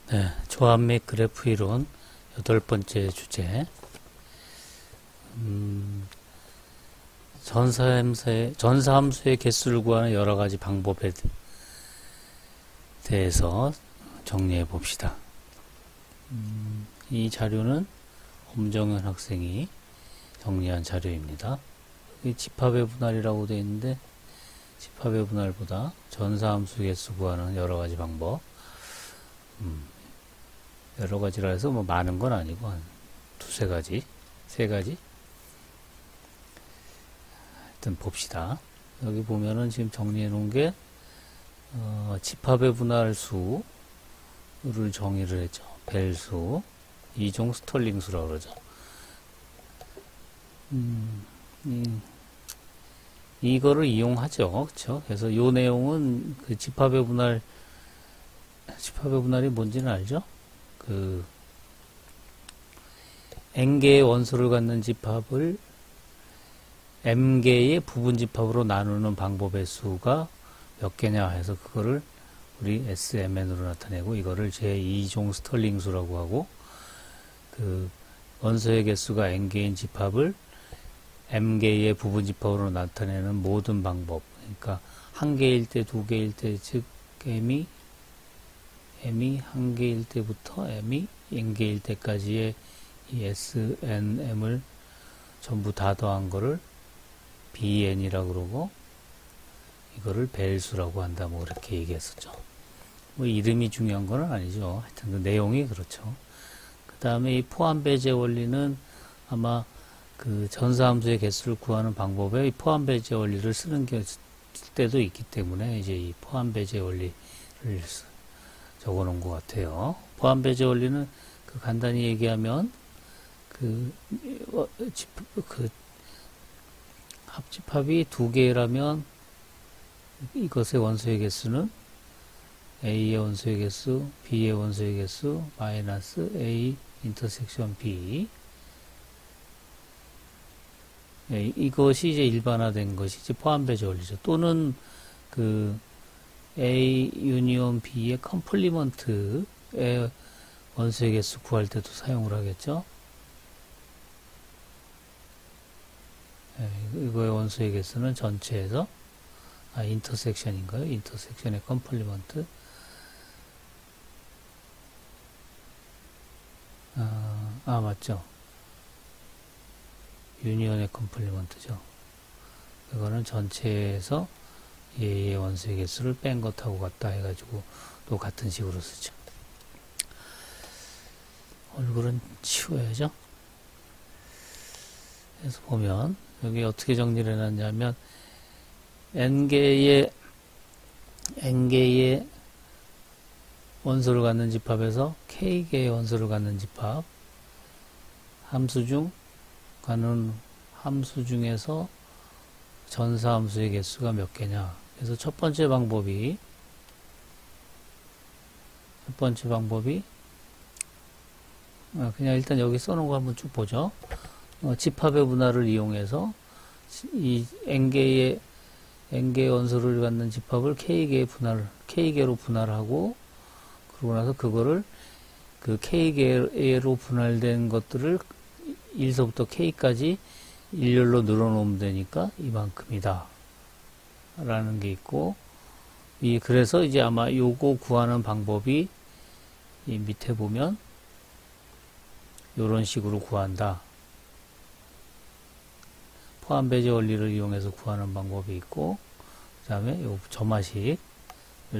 네, 조합 및 그래프 이론 8번째 주제. 전사함수의 개수를 구하는 여러 가지 방법에 대해서 정리해 봅시다. 이 자료는 엄정현 학생이 정리한 자료입니다. 집합의 분할이라고 되어 있는데, 집합의 분할보다 전사함수 개수 구하는 여러 가지 방법. 여러 가지라 해서 뭐 많은 건 아니고 한 두세 가지, 세 가지. 하여튼 봅시다. 여기 보면은 지금 정리해 놓은 게 집합의 분할수를 정의를 했죠. 벨수, 이종 스털링수라고 그러죠. 이거를 이용하죠. 그렇죠? 그래서 요 내용은 그 집합의 분할이 뭔지는 알죠? 그 n개의 원소를 갖는 집합을 m개의 부분 집합으로 나누는 방법의 수가 몇 개냐 해서 그거를 우리 SMN으로 나타내고, 이거를 제2종 스털링수라고 하고, 그 원소의 개수가 n개인 집합을 m개의 부분 집합으로 나타내는 모든 방법, 그러니까 한 개일 때, 두 개일 때, 즉 m이 한 개일 때부터 m이 n개일 때까지의 이 SNM을 전부 다 더한 거를 BN이라고 그러고, 이거를 벨수라고 한다, 뭐 이렇게 얘기했었죠. 뭐 이름이 중요한 건 아니죠. 하여튼 그 내용이 그렇죠. 그 다음에 이 포함배제 원리는 아마 그 전사함수의 개수를 구하는 방법에 이 포함배제 원리를 쓰는 때도 있기 때문에 이제 이 포함배제 원리를 적어 놓은 것 같아요. 포함배제 원리는 그 간단히 얘기하면 그 합집합이 두 개라면 이것의 원소의 개수는 A의 원소의 개수, B의 원소의 개수, 마이너스 A 인터섹션 B. 이것이 이제 일반화된 것이 이제 포함배제 원리죠. 또는 그 A 유니온 B의 컴플리먼트의 원소의 개수 구할 때도 사용을 하겠죠. 이거의 원소의 개수는 전체에서 인터섹션인가요? 인터섹션의 컴플리먼트. 맞죠. 유니온의 컴플리먼트죠. 이거는 전체에서 얘의 원소의 개수를 뺀 것하고 같다 해가지고 또 같은 식으로 쓰죠. 얼굴은 치워야죠. 그래서 보면 여기 어떻게 정리를 해놨냐면 n개의 원소를 갖는 집합에서 k개의 원소를 갖는 집합, 함수 중에서 전사함수의 개수가 몇 개냐. 그래서 첫 번째 방법이 그냥 일단 여기 써놓은 거 한번 쭉 보죠. 집합의 분할을 이용해서 이 n개의 원소를 갖는 집합을 k개로 분할하고, 그러고 나서 그거를 그 k개로 분할된 것들을 1서부터 k까지 일렬로 늘어놓으면 되니까 이만큼이다 라는 게 있고, 그래서 이제 아마 요거 구하는 방법이 이 밑에 보면 요런 식으로 구한다. 포함배제 원리를 이용해서 구하는 방법이 있고, 그 다음에 요 점화식을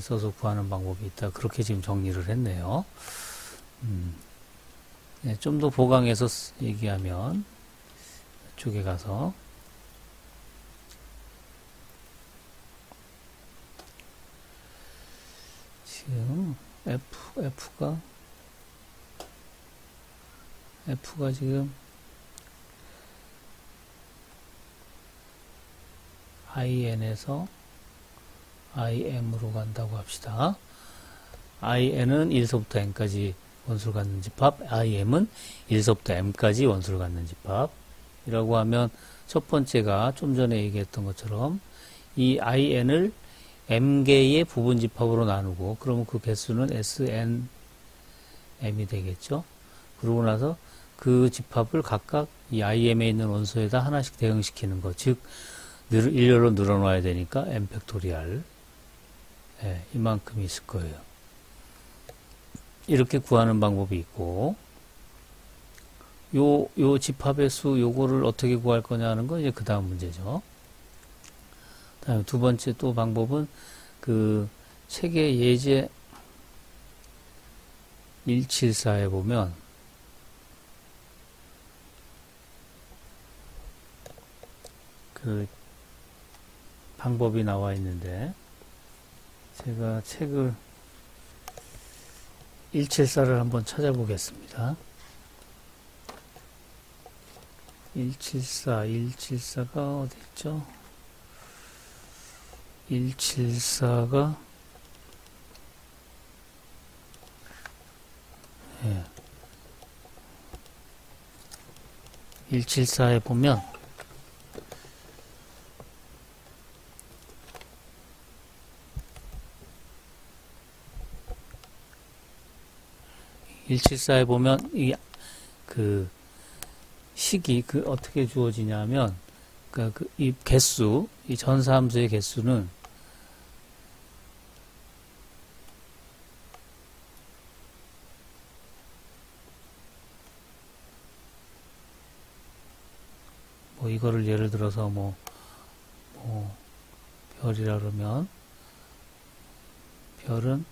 써서 구하는 방법이 있다. 그렇게 지금 정리를 했네요. 네, 좀 더 보강해서 얘기하면 이쪽에 가서 지금 F가 지금 IN에서 IM으로 간다고 합시다. IN은 1서부터 N까지 원소를 갖는 집합, IM은 1서부터 M까지 원소를 갖는 집합이라고 하면, 첫 번째가 좀 전에 얘기했던 것처럼 이 IN을 M개의 부분 집합으로 나누고, 그러면 그 개수는 SN m이 되겠죠. 그러고 나서 그 집합을 각각 이 im에 있는 원소에다 하나씩 대응시키는 거. 즉, 일렬로 늘어놔야 되니까 m 팩토리알. 예, 이만큼 있을 거예요. 이렇게 구하는 방법이 있고, 요 집합의 수, 요거를 어떻게 구할 거냐 하는 건 이제 그 다음 문제죠. 다음 두 번째 또 방법은 그 책의 예제 174에 보면 그 방법이 나와 있는데 제가 책을 174를 한번 찾아보겠습니다. 174가 어디 있죠? 174가 예. 174에 보면 이 그 식이 그 어떻게 주어지냐면 이 개수, 이 전사함수의 개수는 뭐 이거를 예를 들어서 뭐 별이라 그러면 별은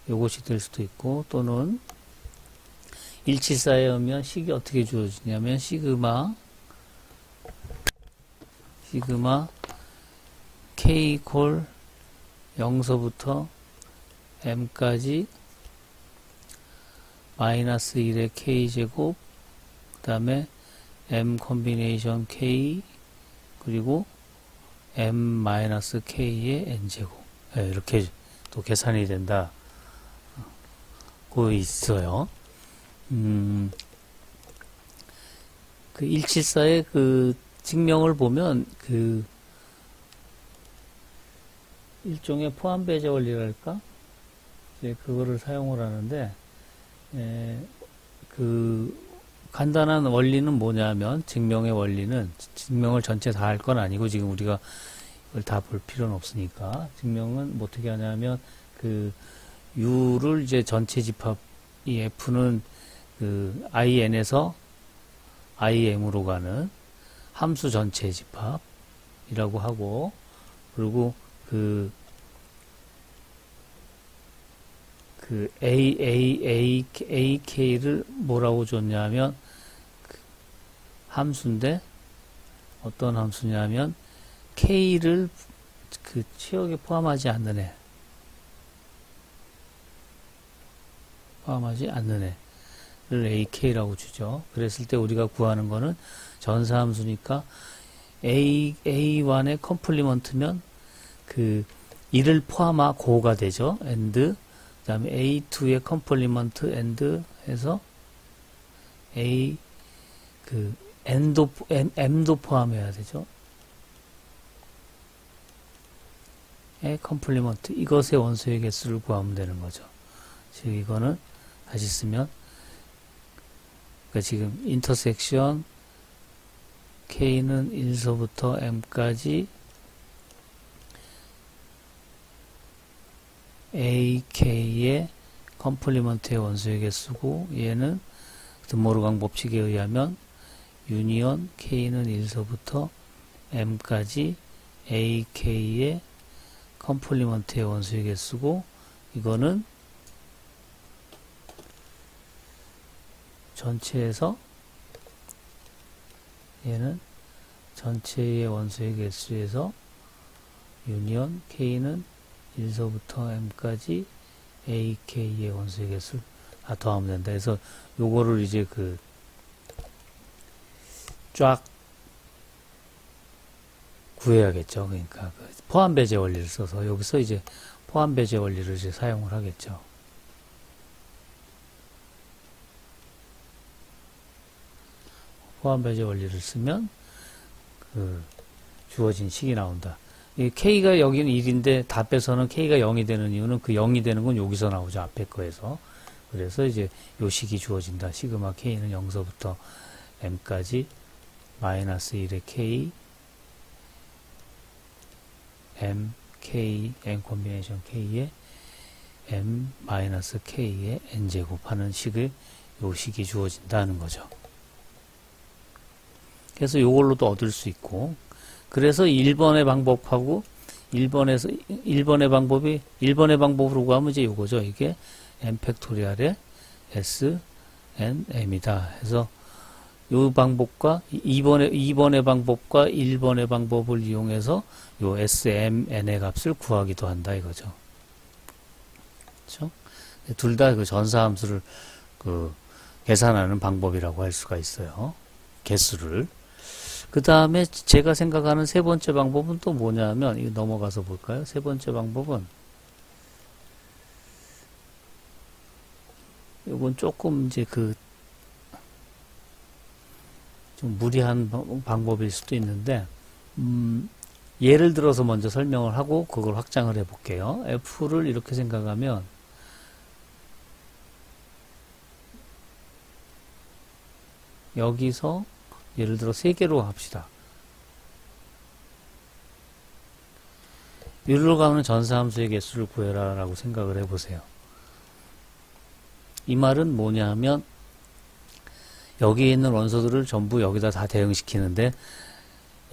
요것이 될 수도 있고 또는 174에 오면 식이 어떻게 주어지냐면 시그마 k 콜 0서부터 m까지 마이너스 1의 k제곱 그 다음에 m 콤비네이션 k 그리고 m 마이너스 k의 n제곱 네, 이렇게 또 계산이 된다 고 있어요. 그 174의 그 증명을 보면 그 일종의 포함 배제 원리랄까? 이제 그거를 사용을 하는데 그 간단한 원리는 뭐냐면 증명의 원리는 증명을 전체 다 할 건 아니고 지금 우리가 이걸 다 볼 필요는 없으니까 증명은 뭐 어떻게 하냐면 그 U를 이제 전체 집합 이 F는 그 IN에서 IM으로 가는 함수 전체 집합이라고 하고 그리고 그 AK를 뭐라고 줬냐면 그 함수인데 어떤 함수냐면 K를 그 치역에 포함하지 않는 애를 AK라고 주죠. 그랬을 때 우리가 구하는 거는 전사함수니까 A1의 컴플리먼트면 그 1을 포함하고가 되죠. and 그 다음에 A2의 컴플리먼트 and 해서 A 그 M도 포함해야 되죠. 의 컴플리먼트 이것의 원소의 개수를 구하면 되는 거죠. 즉 이거는 다시 쓰면 그러니까 지금 인터섹션 K는 1서부터 M까지 AK의 컴플리먼트의 원소의 개수고 얘는 드모르강 법칙에 의하면 유니언 K는 1서부터 M까지 AK의 컴플리먼트의 원소의 개수고 이거는 전체에서 얘는 전체의 원소의 개수에서 유니언 K는 1서부터 M까지 AK의 원소의 개수를 다 더하면 된다. 그래서 요거를 이제 그 쫙 구해야겠죠. 그러니까 그 포함 배제 원리를 써서 여기서 이제 포함 배제 원리를 이제 사용을 하겠죠. 포함 배제 원리를 쓰면 그 주어진 식이 나온다. 이 K가 여기는 1인데 다 빼서는 K가 0이 되는 이유는 그 0이 되는 건 여기서 나오죠. 앞에 거에서. 그래서 이제 요 식이 주어진다. 시그마 k는 0서부터 m까지 마이너스 1의 k m k n 콤비네이션 k에 m 마이너스 k의 n제곱 하는 식의 요 식이 주어진다는 거죠. 그래서 요걸로도 얻을 수 있고, 그래서 1번의 방법하고 1번의 방법으로 가면 이제 요거죠. 이게 n 팩토리얼의 s n m이다. 해서 요 방법과 2번의 방법과 1번의 방법을 이용해서 요 s m n의 값을 구하기도 한다 이거죠. 그렇죠? 둘 다 그 전사함수를 그 계산하는 방법이라고 할 수가 있어요. 개수를. 그 다음에 제가 생각하는 세 번째 방법은 또 뭐냐면, 이거 넘어가서 볼까요? 세 번째 방법은, 이건 조금 이제 좀 무리한 방법일 수도 있는데, 예를 들어서 먼저 설명을 하고 그걸 확장을 해 볼게요. F를 이렇게 생각하면, 여기서 예를 들어 3개로 합시다. 위로 가는 전사함수의 개수를 구해라 라고 생각을 해보세요. 이 말은 뭐냐 하면 여기에 있는 원소들을 전부 여기다 다 대응시키는데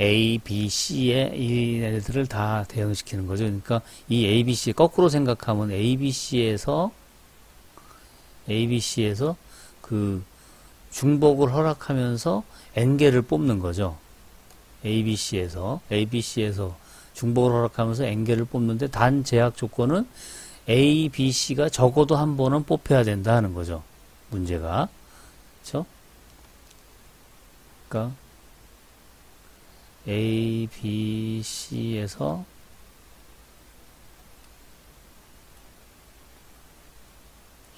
A, B, C에 이 애들을 다 대응시키는 거죠. 그러니까 이 A, B, C 거꾸로 생각하면 A, B, C에서 그 중복을 허락하면서 n개를 뽑는 거죠. ABC에서 중복을 허락하면서 n개를 뽑는데 단 제약 조건은 A, B, C가 적어도 한 번은 뽑혀야 된다 하는 거죠. 문제가. 그렇죠? 그러니까 A, B, C에서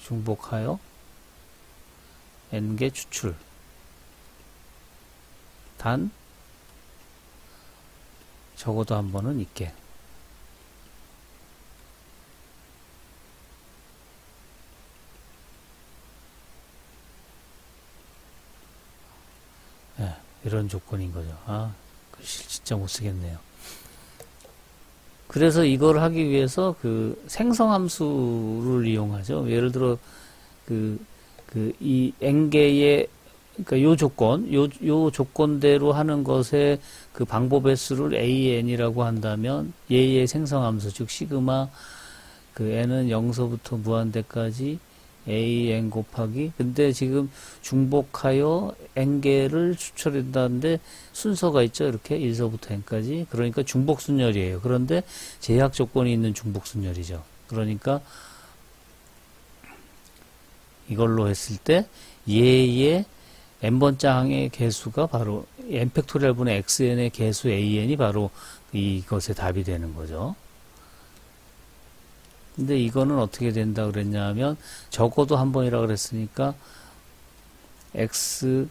중복하여 n개 추출. 단 적어도 한 번은 있게. 네, 이런 조건인 거죠. 아, 글씨 진짜 못 쓰겠네요. 그래서 이걸 하기 위해서 그 생성함수를 이용하죠. 예를 들어 이 n개의 그러니까 요 조건대로 하는 것에 그 방법의 수를 AN이라고 한다면 얘의 생성함수, 즉 시그마 그 n은 0서부터 무한대까지 AN 곱하기, 근데 지금 중복하여 n개를 추출한다는데 순서가 있죠. 이렇게 1서부터 n까지. 그러니까 중복순열이에요. 그런데 제약 조건이 있는 중복순열이죠. 그러니까 이걸로 했을 때 얘의 n번장의 개수가 바로 n 분의 xn의 개수 an이 바로 이것의 답이 되는 거죠. 근데 이거는 어떻게 된다 그랬냐 하면 적어도 한 번이라 그랬으니까 x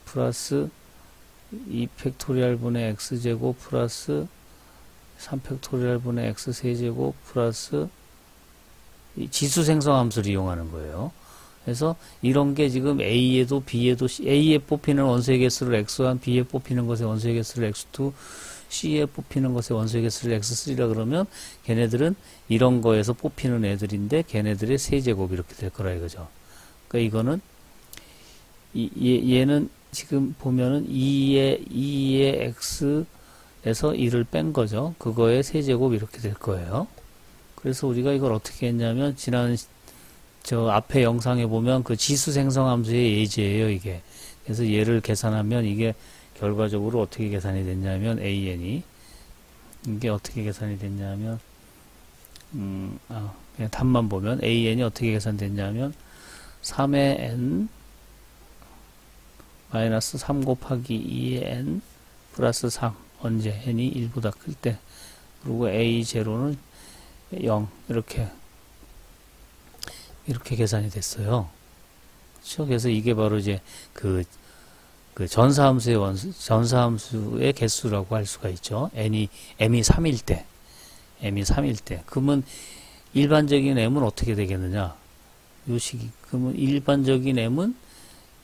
플러스 2팩토리얼 분의 x제곱 플러스 3팩토리얼 분의 x세제곱 플러스 이 지수 생성함수를 이용하는 거예요. 그래서 이런 게 지금 A에도 B에도 A에 뽑히는 원소의 개수를 x1, B에 뽑히는 것의 원소의 개수를 x2, C에 뽑히는 것의 원소의 개수를 x3라 그러면 걔네들은 이런 거에서 뽑히는 애들인데 걔네들의 세제곱 이렇게 될 거라 이거죠. 그러니까 이거는 얘는 지금 보면은 2의 x에서 1을 뺀 거죠. 그거의 세제곱 이렇게 될 거예요. 그래서 우리가 이걸 어떻게 했냐면 지난 저 앞에 영상에 보면 그 지수 생성함수의 예제예요, 이게. 그래서 얘를 계산하면 이게 결과적으로 어떻게 계산이 됐냐면 AN이 이게 어떻게 계산이 됐냐면 그냥 답만 보면 AN이 어떻게 계산됐냐면 3의 N 마이너스 3 곱하기 2의 N 플러스 3 언제 N이 1보다 클 때 그리고 A0는 0 이렇게 계산이 됐어요. 그렇죠? 그래서 이게 바로 이제 그 전사함수의 개수라고 할 수가 있죠. m이 3일 때. 그러면 일반적인 m은 어떻게 되겠느냐? 요 식이. 그러면 일반적인 m은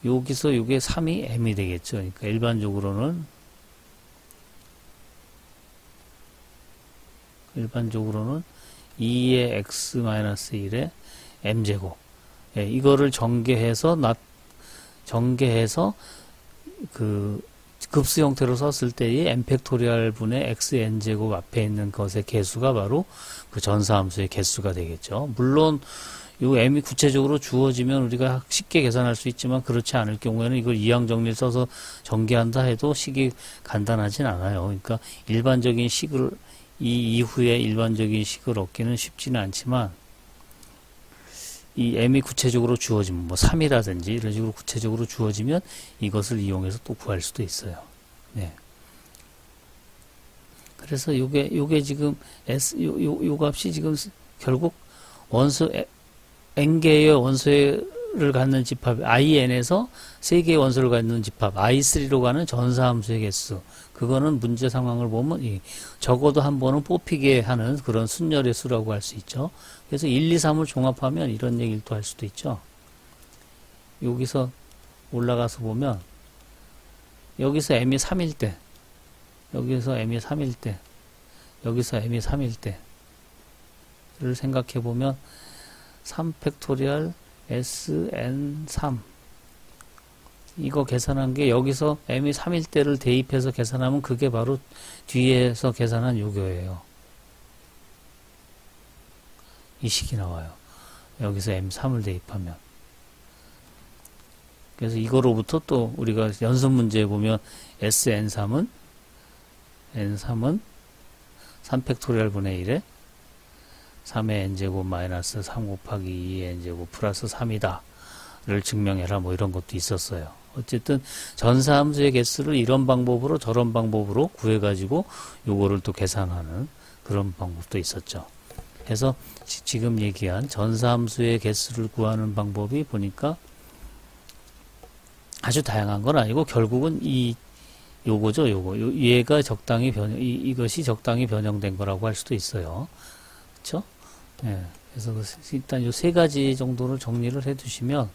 여기서 요게 3이 m이 되겠죠. 그러니까 일반적으로는 2의 x-1의 m제곱. 예, 이거를 전개해서 그 급수 형태로 썼을 때의 m 팩토리얼 분의 xn제곱 앞에 있는 것의 개수가 바로 그 전사함수의 개수가 되겠죠. 물론 요 m이 구체적으로 주어지면 우리가 쉽게 계산할 수 있지만 그렇지 않을 경우에는 이걸 이항 정리를 써서 전개한다 해도 식이 간단하진 않아요. 그러니까 일반적인 식을 이 이후에 일반적인 식을 얻기는 쉽지는 않지만 이 m이 구체적으로 주어지면 뭐 3이라든지 이런 식으로 구체적으로 주어지면 이것을 이용해서 또 구할 수도 있어요. 네. 그래서 요게 지금 요 값이 지금 결국 원소 n개의 원소를 갖는 집합 in에서 3개의 원소를 갖는 집합 i3로 가는 전사함수의 개수. 그거는 문제 상황을 보면 적어도 한 번은 뽑히게 하는 그런 순열의 수라고 할 수 있죠. 그래서 1, 2, 3을 종합하면 이런 얘기를 또 할 수도 있죠. 여기서 올라가서 보면 여기서 m이 3일 때, 여기서 m이 3일 때, 여기서 m이 3일 때를 생각해 보면 3 팩토리얼 sn3 이거 계산한 게 여기서 m이 3일 때를 대입해서 계산하면 그게 바로 뒤에서 계산한 요거예요. 이 식이 나와요. 여기서 m3을 대입하면. 그래서 이거로부터 또 우리가 연습 문제에 보면 sn3은 3 팩토리얼 분의 1에 3의 n제곱 마이너스 3 곱하기 2의 n제곱 플러스 3이다 를 증명해라 뭐 이런 것도 있었어요. 어쨌든 전사함수의 개수를 이런 방법으로 저런 방법으로 구해가지고 요거를 또 계산하는 그런 방법도 있었죠. 그래서 지금 얘기한 전사함수의 개수를 구하는 방법이 보니까 아주 다양한 건 아니고 결국은 요거죠. 얘가 적당히 이것이 적당히 변형된 거라고 할 수도 있어요. 그렇죠? 예. 그래서 일단 요 3가지 정도를 정리를 해 두시면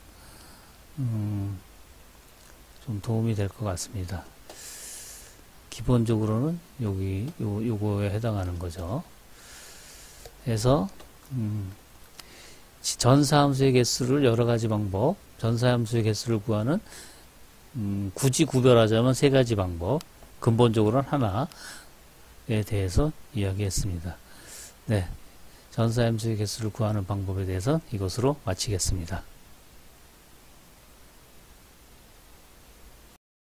좀 도움이 될 것 같습니다. 기본적으로는 요거에 해당하는 거죠. 그래서 전사함수의 개수를 여러 가지 방법, 전사함수의 개수를 구하는 굳이 구별하자면 3가지 방법, 근본적으로는 하나에 대해서 이야기했습니다. 네, 전사함수의 개수를 구하는 방법에 대해서 이것으로 마치겠습니다.